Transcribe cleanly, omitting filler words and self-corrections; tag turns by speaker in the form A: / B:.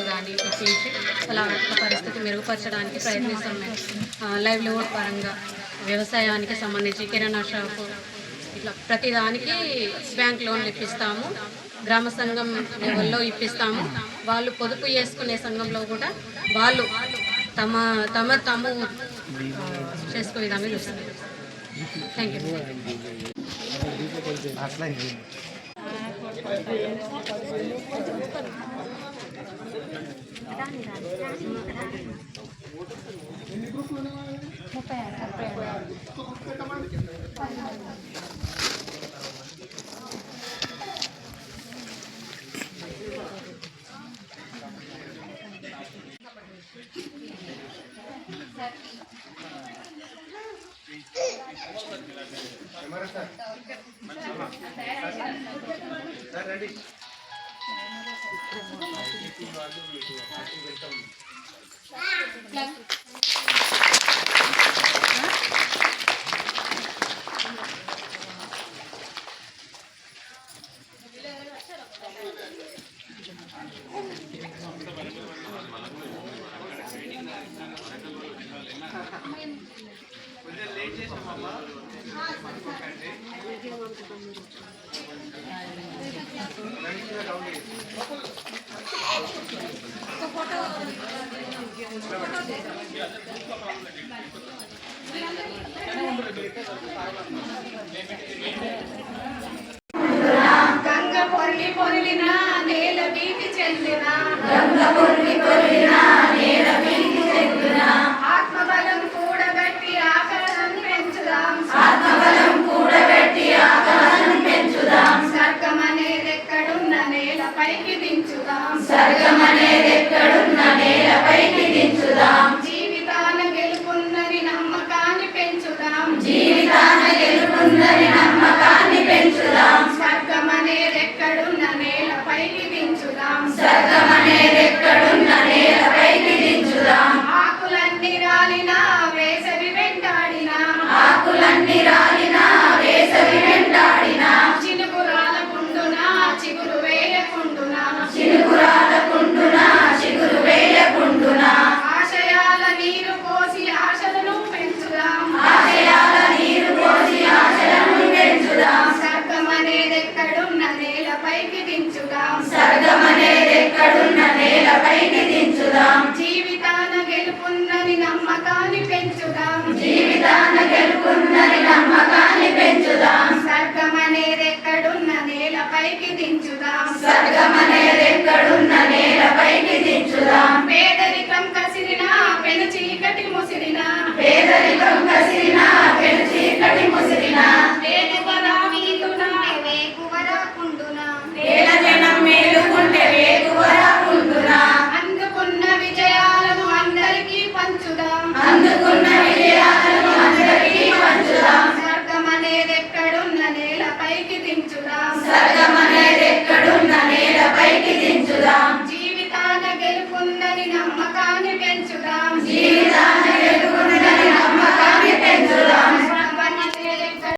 A: కానీ ఇప్పించి వాళ్ళ ఆర్థిక పరిస్థితి మెరుగుపరచడానికి ప్రయత్నిస్తున్నాం. లైవ్లీహుడ్ పరంగా వ్యవసాయానికి సంబంధించి కిరాణా షాపు ఇట్లా ప్రతిదానికి బ్యాంక్ లోన్లు ఇప్పిస్తాము. గ్రామ సంఘం లెవెల్లో ఇప్పిస్తాము. వాళ్ళు పొదుపు చేసుకునే సంఘంలో కూడా వాళ్ళు తాము చేసుకునే విధంగా చూస్తారు. Thank you.
B: గంగ పొర్లి పొర్లిన నేల వీధి చెందిన ఆత్మబలం కూడగట్టి ఆకలనం పెంచుదాం స్వర్గమనేదెక్కడున్న నేలపైకి దించుదాం జీవితాన గెలుపుందని నమ్మకాన్ని పెంచుదాం స్వర్గమనేదెక్కడున్న నేలపైకి దించుదాం ఆకులన్నీ రాలినా వేసవి వెంటాడినా చినుకురాల కుండునా చిగురు వేయకుండునా ఆశయాల నీరు పోసి ఆశలను పెంచుదాం స్వర్గమనేదెక్కడున్న నేలపైకి దించుదాం జీవితాన గెలుపుందని నమ్మకాన్ని పెంచుదాం స్వర్గమనేదెక్కడున్న నేలపైకి దించుదాం